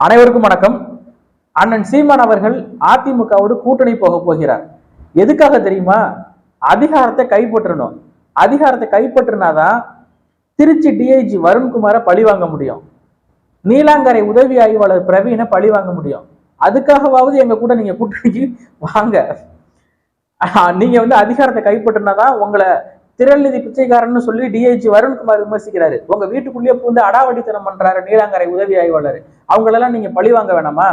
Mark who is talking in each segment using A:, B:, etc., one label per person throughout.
A: அனைவருக்கும் வணக்கம். அண்ணன் சீமான் அவர்கள் அதிமுகவோடு கூட்டணி போக போகிறார். எதுக்காக தெரியுமா? அதிகாரத்தை கைப்பற்றணும். அதிகாரத்தை கைப்பற்றினாதான் திருச்சி டிஐஜி வருண்குமாரை பழி வாங்க முடியும், நீலாங்கரை உதவி ஆய்வாளர் பிரவீனை பழி வாங்க முடியும். அதுக்காகவாவது எங்க கூட நீங்க கூட்டணிக்கு வாங்க. நீங்க அதிகாரத்தை கைப்பற்றினாதான் உங்களை திரள்நிதி பிச்சைக்காரன்னு சொல்லி டிஐஜி வருண்குமார் விமர்சிக்கிறாரு. உங்க வீட்டுக்குள்ளேயே பூந்து அடாவடித்தனம் பண்றாரு நீலாங்கரை உதவி ஆய்வாளர். அவங்களெல்லாம் நீங்க பழி வாங்க வேணாமா?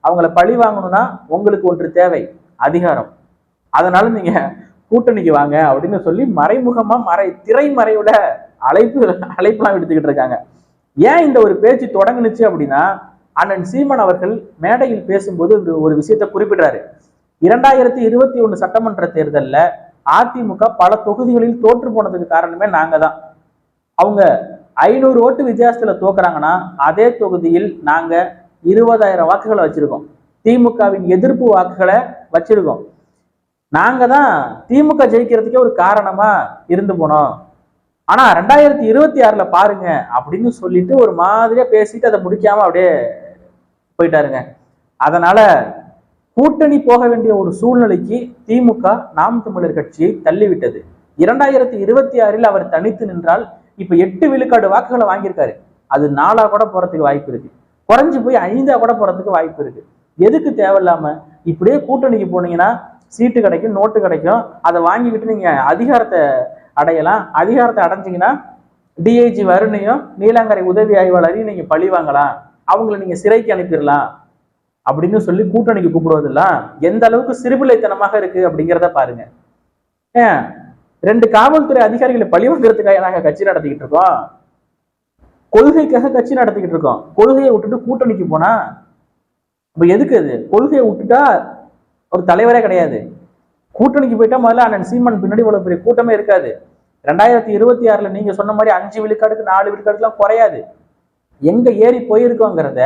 A: அவங்கள பழி வாங்கணும்னா உங்களுக்கு ஒன்று தேவை, அதிகாரம். அதனால நீங்க கூட்டணிக்கு வாங்க அப்படின்னு சொல்லி மறைமுகமா திரைமறையோட அழைப்புலாம் எடுத்துக்கிட்டு இருக்காங்க. ஏன் இந்த ஒரு பேச்சு தொடங்குனுச்சு அப்படின்னா, அண்ணன் சீமான் அவர்கள் மேடையில் பேசும்போது ஒரு விஷயத்தை குறிப்பிடுறாரு. 2021 சட்டமன்ற தேர்தல்ல அதிமுக பல தொகுதிகளில் தோற்று போனதுக்கு காரணமே நாங்க தான். அவங்க 500 ஓட்டு வித்தியாசத்துல தோக்குறாங்கன்னா அதே தொகுதியில் நாங்க 20,000 வாக்குகளை வச்சிருக்கோம். திமுகவின் எதிர்ப்பு வாக்குகளை வச்சிருக்கோம். நாங்க தான் திமுக ஜெயிக்கிறதுக்கே ஒரு காரணமா இருந்து போனோம். ஆனா 2026 பாருங்க அப்படின்னு சொல்லிட்டு ஒரு மாதிரியா பேசிட்டு அதை முடிக்காம அப்படியே போயிட்டாருங்க. அதனால கூட்டணி போக வேண்டிய ஒரு சூழ்நிலைக்கு திமுக நாம் தமிழர் கட்சியை தள்ளிவிட்டது. 2026 அவர் தனித்து நின்றால் இப்ப 8 விழுக்காடு வாக்குகளை வாங்கியிருக்காரு. அது 4 கூட போறதுக்கு வாய்ப்பு இருக்கு, குறைஞ்சு போய் 5 கூட போறதுக்கு வாய்ப்பு இருக்கு. எதுக்கு தேவையில்லாம இப்படியே கூட்டணிக்கு போனீங்கன்னா சீட்டு கிடைக்கும், நோட்டு கிடைக்கும், அதை வாங்கிக்கிட்டு நீங்க அதிகாரத்தை அடையலாம். அதிகாரத்தை அடைஞ்சிங்கன்னா டிஐஜி வருணையும் நீலாங்கரை உதவி ஆய்வாளரையும் நீங்க பழி வாங்கலாம், அவங்களை நீங்க சிறைக்கு அனுப்பிடலாம் அப்படின்னு சொல்லி கூட்டணிக்கு கூப்பிடுவதெல்லாம் எந்த அளவுக்கு சிறுபிள்ளைத்தனமாக இருக்கு அப்படிங்கிறத பாருங்க. 2 காவல்துறை அதிகாரிகளை பழி வாங்குறதுக்காக நாங்க கட்சி நடத்திக்கிட்டு இருக்கோம், கொள்கைக்காக கட்சி நடத்திக்கிட்டு இருக்கோம். கொள்கையை விட்டுட்டு கூட்டணிக்கு போனா இப்ப எதுக்கு? அது கொள்கையை விட்டுட்டா ஒரு தலைவரே கிடையாது. கூட்டணிக்கு போயிட்டா முதல்ல அண்ணன் சீமான் பின்னாடி இவ்வளவு பெரிய கூட்டமே இருக்காது. 2026 நீங்க சொன்ன மாதிரி 5 விழுக்காடுக்கு 4 விழுக்காடுக்குலாம் குறையாது. எங்க ஏறி போயிருக்கோங்கிறத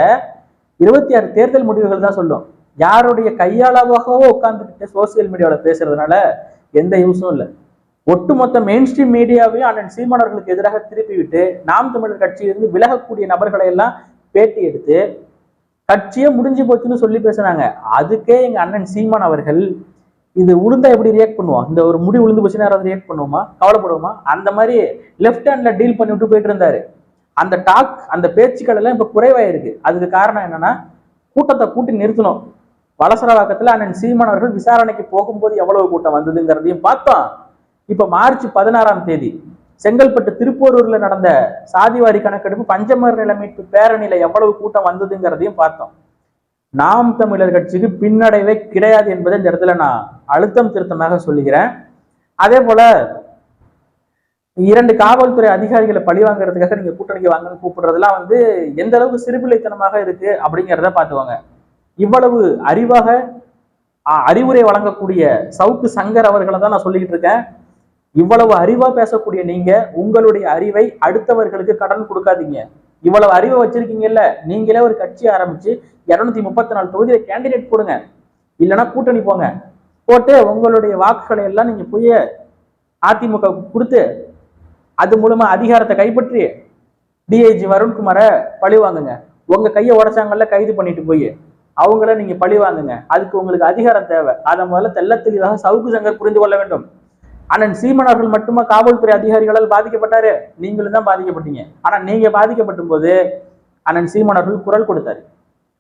A: 26 தேர்தல் முடிவுகள் தான் சொல்லும். யாருடைய கையாளாகவோ உட்கார்ந்துக்கிட்டு சோசியல் மீடியாவில் பேசுறதுனால எந்த யூஸும் இல்லை. ஒட்டுமொத்த மெயின் ஸ்ட்ரீம் மீடியாவையும் அண்ணன் சீமானவர்களுக்கு எதிராக திருப்பி விட்டு நாம் தமிழர் கட்சியிலிருந்து விலகக்கூடிய நபர்களை எல்லாம் பேட்டி எடுத்து கட்சியே முடிஞ்சு போச்சுன்னு சொல்லி பேசுனாங்க. அதுக்கே எங்க அண்ணன் சீமான் அவர்கள் இது உளுந்தா எப்படி ரியாக்ட் பண்ணுவோம், இந்த ஒரு முடி உளுந்து போச்சுன்னா யாராவது ரியாக்ட் பண்ணுவோமா, கவலைப்படுவோமா? அந்த மாதிரி லெஃப்ட் ஹேண்ட்ல டீல் பண்ணி விட்டு போயிட்டு இருந்தாரு. அந்த அந்த பேச்சுக்கள் எல்லாம் இப்ப குறைவாயிருக்கு. அதுக்கு காரணம் என்னன்னா, கூட்டத்தை கூட்டி நிறுத்தணும். வலசரவாக்கத்துல அண்ணன் சீமான் அவர்கள் விசாரணைக்கு போகும்போது எவ்வளவு கூட்டம் வந்ததுங்கிறதையும் பார்த்தோம். இப்ப மார்ச் 16 செங்கல்பட்டு திருப்போரூர்ல நடந்த சாதிவாரி கணக்கெடுப்பு பஞ்சமர் நில மீட்பு பேரணியில எவ்வளவு கூட்டம் வந்ததுங்கிறதையும் பார்த்தோம். நாம் தமிழர் கட்சிக்கு பின்னடைவே கிடையாது என்பதை இந்த இடத்துல நான் அழுத்தம் திருத்தமாக சொல்லுகிறேன். அதே போல 2 காவல்துறை அதிகாரிகளை பழி வாங்குறதுக்காக நீங்க கூட்டணிக்கு வாங்கன்னு கூப்பிடுறதுலாம் எந்த அளவுக்கு சிறுபிள்ளைத்தனமாக இருக்கு அப்படிங்கிறத பார்த்துவாங்க. இவ்வளவு அறிவாக அறிவுரை வழங்கக்கூடிய சவுக்கு சங்கர் அவர்களை தான் நான் சொல்லிக்கிட்டு இருக்கேன். இவ்வளவு அறிவா பேசக்கூடிய நீங்க உங்களுடைய அறிவை அடுத்தவர்களுக்கு கடன் கொடுக்காதீங்க. இவ்வளவு அறிவை வச்சிருக்கீங்கல்ல, நீங்களே ஒரு கட்சி ஆரம்பிச்சு 234 தொகுதியில கேண்டிடேட் போடுங்க, இல்லைன்னா கூட்டணி போங்க. போட்டு உங்களுடைய வாக்குகளை எல்லாம் நீங்க போய் அதிமுக கொடுத்து அது மூலமா அதிகாரத்தை கைப்பற்றி டிஐஜி வருண்குமாரை பழி வாங்குங்க. உங்க கையை உடைச்சாங்கல்ல கைது பண்ணிட்டு போய் அவங்கள நீங்க பழி வாங்குங்க. அதுக்கு உங்களுக்கு அதிகாரம் தேவை. அதை முதல்ல தெள்ள தெளிவாக சவுக்கு சங்கர் புரிந்து கொள்ள வேண்டும். அண்ணன் சீமான் அவர்கள் மட்டுமா காவல்துறை அதிகாரிகளால் பாதிக்கப்பட்டாரு? நீங்களும் தான் பாதிக்கப்பட்டீங்க. ஆனா நீங்க பாதிக்கப்படும் போது அண்ணன் சீமான் அவர்கள் குரல் கொடுத்தாரு.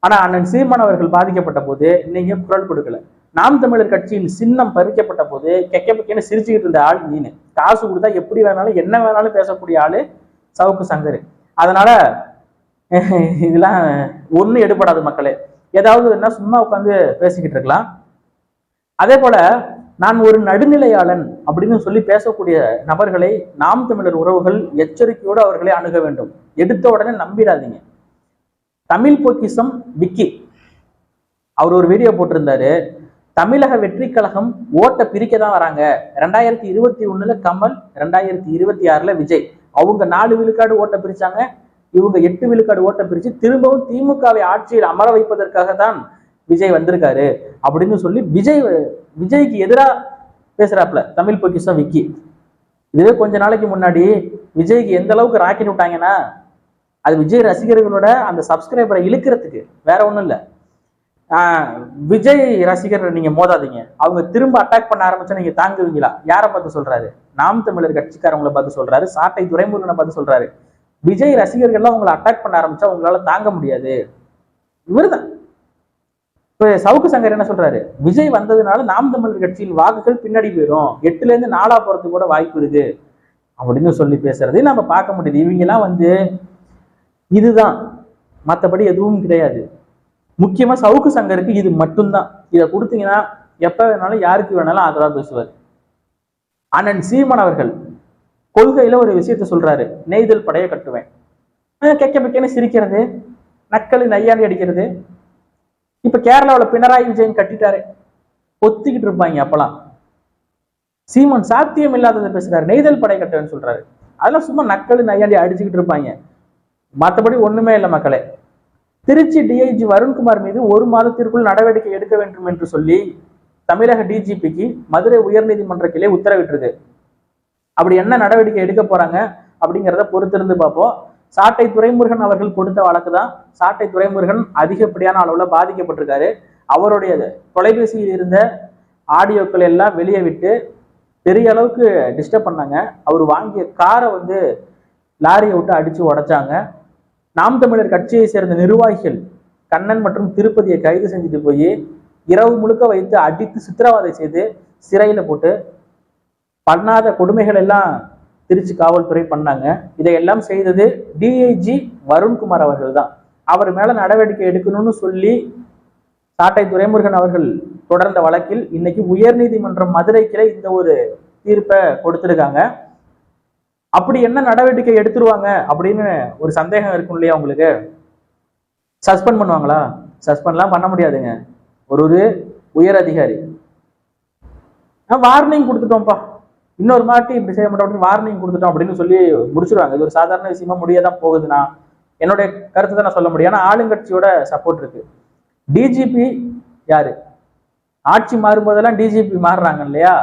A: ஆனா அண்ணன் சீமான் அவர்கள் பாதிக்கப்பட்ட போது நீங்க குரல் கொடுக்கல. நாம் தமிழர் கட்சியின் சின்னம் பறிக்கப்பட்ட போது கெக்கன்னு சிரிச்சுக்கிட்டு இருந்த ஆள் நீனு. காசு கொடுத்தா எப்படி வேணாலும் என்ன வேணாலும் பேசக்கூடிய ஆளு சவுக்கு சங்கர். அதனால இதெல்லாம் ஒன்றும் எடுபடாது மக்களே. ஏதாவது என்ன சும்மா உட்காந்து பேசிக்கிட்டு இருக்கலாம். அதே போல நான் ஒரு நடுநிலையாளன் அப்படின்னு சொல்லி பேசக்கூடிய நபர்களை நாம் தமிழர் உறவுகள் எச்சரிக்கையோடு அவர்களை அணுக வேண்டும். எடுத்த உடனே நம்பிடாதீங்க. தமிழ் பொக்கிஷம் விக்கி அவர் ஒரு வீடியோ போட்டிருந்தாரு. தமிழக வெற்றி கழகம் ஓட்டை பிரிக்க தான் வராங்க. 2021 கமல், 2026 விஜய். அவங்க 4 விழுக்காடு ஓட்டை பிரிச்சாங்க, இவங்க 8 விழுக்காடு ஓட்டை பிரிச்சு திரும்பவும் திமுகவை ஆட்சியில் அமர வைப்பதற்காக தான் விஜய் வந்திருக்காரு அப்படின்னு சொல்லி விஜய்க்கு எதிராக பேசுறாப்புல தமிழ் பொக்கிஷம் விக்கி. இதுவே கொஞ்ச நாளைக்கு முன்னாடி விஜய்க்கு எந்த அளவுக்கு ராக்கெட் விட்டாங்கன்னா அது விஜய் ரசிகர்களோட அந்த சப்ஸ்கிரைபரை இழுக்கிறதுக்கு, வேற ஒண்ணும் இல்லை. விஜய் ரசிகர் நீங்க மோதாதீங்க, அவங்க திரும்ப அட்டாக் பண்ண ஆரம்பிச்சா நீங்க தாங்குவீங்களா? யாரை பார்த்து சொல்றாரு? நாம் தமிழர் கட்சிக்காரவங்களை பார்த்து சொல்றாரு, சாட்டை துரைமுருகனை பார்த்து சொல்றாரு. விஜய் ரசிகர்கள்லாம் உங்களை அட்டாக் பண்ண ஆரம்பிச்சா உங்களால தாங்க முடியாது. இவருதான் இப்ப சவுக்கு சங்கர் என்ன சொல்றாரு? விஜய் வந்ததுனால நாம் தமிழர் கட்சியின் வாக்குகள் பின்னாடி போயிடும், 8ல இருந்து 4 போறதுக்கு கூட வாய்ப்பு இருக்கு அப்படின்னு சொல்லி பேசுறதையும் நம்ம பார்க்க முடியுது. இவங்க எல்லாம் இதுதான், மற்றபடி எதுவும் கிடையாது. முக்கியமா சவுக்கு சங்கருக்கு இது மட்டும்தான். இதை கொடுத்தீங்கன்னா எப்ப வேணாலும் யாருக்கு வேணாலும் ஆதரவா பேசுவார். அண்ணன் சீமான் அவர்கள் கொள்கையில ஒரு விஷயத்த சொல்றாரு, நெய்தல் படையை கட்டுவேன். கெக்க பெக்கன்னு சிரிக்கிறது, நக்களி நையாண்டி அடிக்கிறது. இப்ப கேரளாவில் பினராயி விஜயன் கட்டிட்டாரு, பொத்திக்கிட்டு இருப்பாங்க. அப்பெல்லாம் சீமான் சாத்தியம் இல்லாததை பேசுறாரு, நெய்தல் படை கட்டுவேன்னு சொல்றாரு. அதெல்லாம் சும்மா நக்களி நையாண்டி அடிச்சுக்கிட்டு இருப்பாங்க, மற்றபடி ஒண்ணுமே இல்லை மக்களே. திருச்சி டிஐஜி வருண்குமார் மீது 1 மாதத்திற்குள் நடவடிக்கை எடுக்க வேண்டும் என்று சொல்லி தமிழக டிஜிபிக்கு மதுரை உயர்நீதிமன்ற கிளை உத்தரவிட்டிருக்கு. அப்படி என்ன நடவடிக்கை எடுக்க போறாங்க அப்படிங்கிறத பொறுத்திருந்து பார்ப்போம். சாட்டை துரைமுருகன் அவர்கள் கொடுத்த வழக்கு தான். சாட்டை துரைமுருகன் அதிகப்படியான அளவுல பாதிக்கப்பட்டிருக்காரு. அவருடைய தொலைபேசியில் இருந்த ஆடியோக்கள் எல்லாம் வெளியே விட்டு பெரிய அளவுக்கு டிஸ்டர்ப் பண்ணாங்க. அவர் வாங்கிய காரை லாரியை விட்டு அடிச்சு உடைச்சாங்க. நாம் தமிழர் கட்சியை சேர்ந்த நிர்வாகிகள் கண்ணன் மற்றும் திருப்பதியை கைது செஞ்சுட்டு போய் இரவு முழுக்க வைத்து அடித்து சித்திரவதை செய்து சிறையில போட்டு பண்ணாத கொடுமைகள் எல்லாம் திருச்சி காவல்துறை பண்ணாங்க. இதையெல்லாம் செய்தது டிஐஜி வருண்குமார் அவர்கள் தான். அவர் மேல நடவடிக்கை எடுக்கணும்னு சொல்லி சாட்டை துரைமுருகன் அவர்கள் தொடர்ந்த வழக்கில் இன்னைக்கு உயர்நீதிமன்றம் மதுரை கிளை இந்த ஒரு தீர்ப்பை கொடுத்திருக்காங்க. அப்படி என்ன நடவடிக்கை எடுத்துருவாங்க அப்படின்னு ஒரு சந்தேகம் இருக்கும் இல்லையா உங்களுக்கு? சஸ்பெண்ட் பண்ணுவாங்களா? சஸ்பெண்ட்லாம் பண்ண முடியாதுங்க. ஒரு உயர் அதிகாரி வார்னிங் கொடுத்துட்டோம்ப்பா, இன்னொரு மாட்டி இப்படி செய்ய மாட்டோம், வார்னிங் கொடுத்துட்டோம் அப்படின்னு சொல்லி முடிச்சிருவாங்க. இது ஒரு சாதாரண விஷயமா முடியாதான் போகுதுன்னா என்னுடைய கருத்தை தான் நான் சொல்ல முடியும். ஏன்னா ஆளுங்கட்சியோட சப்போர்ட் இருக்கு. டிஜிபி யாரு? ஆட்சி மாறும்போதெல்லாம் டிஜிபி மாறுறாங்க இல்லையா?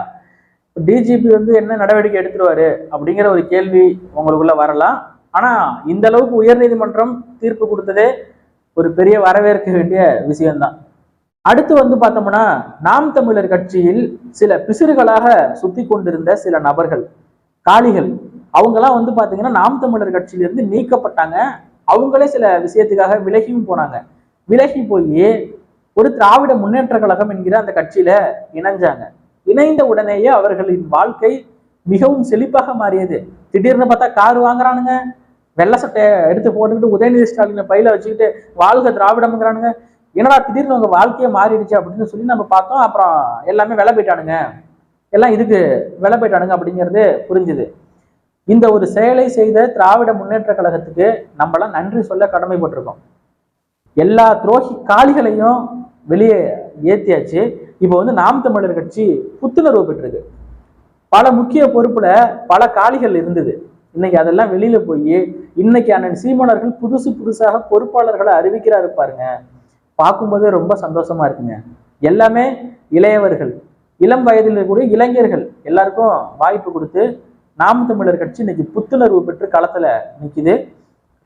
A: டிஜிபி என்ன நடவடிக்கை எடுத்துருவாரு அப்படிங்கிற ஒரு கேள்வி உங்களுக்குள்ள வரலாம். ஆனா இந்த அளவுக்கு உயர்நீதிமன்றம் தீர்ப்பு கொடுத்ததே ஒரு பெரிய வரவேற்க வேண்டிய விஷயம்தான். அடுத்து பார்த்தோம்னா நாம் தமிழர் கட்சியில் சில பிசிறுகளாக சுத்தி கொண்டிருந்த சில நபர்கள், காளிகள், அவங்கெல்லாம் பாத்தீங்கன்னா நாம் தமிழர் கட்சியிலிருந்து நீக்கப்பட்டாங்க. அவங்களே சில விஷயத்துக்காக விலகியும் போனாங்க. விலகி போய் ஒரு திராவிட முன்னேற்ற கழகம் என்கிற அந்த கட்சியில இணைஞ்சாங்க. இணைந்த உடனேயே அவர்களின் வாழ்க்கை மிகவும் செழிப்பாக மாறியது. திடீர்னு பார்த்தா கார் வாங்குறானுங்க, வெள்ளை சட்டை எடுத்து போட்டுக்கிட்டு உதயநிதி ஸ்டாலினை பையில வச்சுக்கிட்டு வாழ்க திராவிடம்ங்கிறானுங்க. என்னடா திடீர்னு உங்க வாழ்க்கையே மாறிடுச்சு அப்படின்னு சொல்லி நம்ம பார்த்தோம். அப்புறம் எல்லாமே விலை போயிட்டானுங்க, எல்லாம் இதுக்கு விலை போயிட்டானுங்க அப்படிங்கிறது புரிஞ்சுது. இந்த ஒரு செயலை செய்த திராவிட முன்னேற்ற கழகத்துக்கு நம்மளாம் நன்றி சொல்ல கடமைப்பட்டிருக்கோம். எல்லா துரோகி காளிகளையும் வெளியே ஏத்தியாச்சு. இப்போ நாம் தமிழர் கட்சி புத்துணர்வு பெற்றிருக்கு. பல முக்கிய பொறுப்புல பல காளிகள் இருந்தது. இன்னைக்கு அதெல்லாம் வெளியில போய் இன்னைக்கு அண்ணன் சீமானவர்கள் புதுசாக பொறுப்பாளர்களை அறிவிக்கிறாரு பாருங்க. பார்க்கும்போதே ரொம்ப சந்தோஷமா இருக்குங்க. எல்லாமே இளையவர்கள், இளம் வயதில் இருக்கக்கூடிய இளைஞர்கள் எல்லாருக்கும் வாய்ப்பு கொடுத்து நாம் தமிழர் கட்சி இன்னைக்கு புத்துணர்வு பெற்று களத்துல நிக்குது.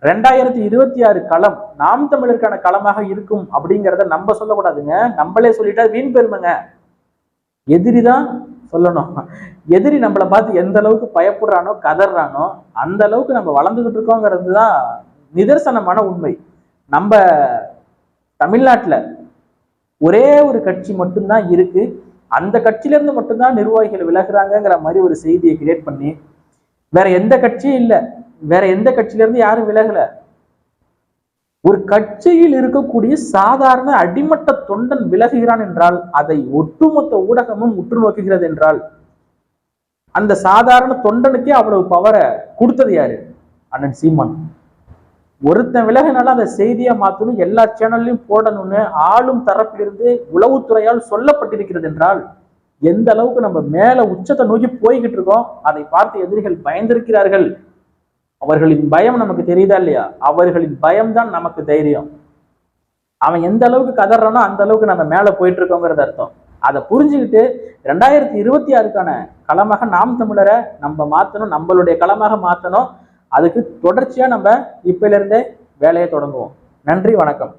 A: 2026 களம் நாம் தமிழருக்கான களமாக இருக்கும் அப்படிங்கிறத நம்ம சொல்லக்கூடாதுங்க. நம்மளே சொல்லிட்டா வீண் பெருமைங்க. எதிரிதான் சொல்லணும். எதிரி நம்மளை பார்த்து எந்த அளவுக்கு பயப்படுறானோ கதறானோ அந்த அளவுக்கு நம்ம வளர்ந்துகிட்டு இருக்கோங்கிறது தான் நிதர்சனமான உண்மை. நம்ம தமிழ்நாட்டில் ஒரே ஒரு கட்சி மட்டும்தான் இருக்கு, அந்த கட்சியில இருந்து மட்டும்தான் நிர்வாகிகள் விலகுறாங்கிற மாதிரி ஒரு செய்தியை கிரியேட் பண்ணி வேற எந்த கட்சியும் இல்லை, வேற எந்த கட்சியில இருந்து யாரும் விலகல. ஒரு கட்சியில் இருக்கக்கூடிய சாதாரண அடிமட்ட தொண்டன் விலகுகிறான் என்றால் அதை ஒட்டுமொத்த ஊடகமும் உற்று நோக்குகிறது என்றால் அந்த சாதாரண தொண்டனுக்கே அவ்வளவு பவரை கொடுத்தது யாரு? அண்ணன் சீமான். ஒருத்தன் விலகினாலும் அந்த செய்தியா மாத்தணும், எல்லா சேனல்லையும் போடணும்னு ஆளும் தரப்பிலிருந்து உளவுத்துறையால் சொல்லப்பட்டிருக்கிறது என்றால் எந்த அளவுக்கு நம்ம மேல உச்சத்தை நோக்கி போய்கிட்டு இருக்கோம். அதை பார்த்து எதிரிகள் பயந்திருக்கிறார்கள். அவர்களின் பயம் நமக்கு தெரியுதா இல்லையா? அவர்களின் பயம்தான் நமக்கு தைரியம். அவன் எந்த அளவுக்கு கதறானோ அந்த அளவுக்கு நம்ம மேல போயிட்டு இருக்கோங்கிறது அர்த்தம். அதை புரிஞ்சுக்கிட்டு 2026க்கான களமாக நாம் தமிழரை நம்ம மாத்தணும், நம்மளுடைய களமாக மாத்தணும். அதுக்கு தொடர்ச்சியா நம்ம இப்பல இருந்தே வேலையை தொடங்குவோம். நன்றி, வணக்கம்.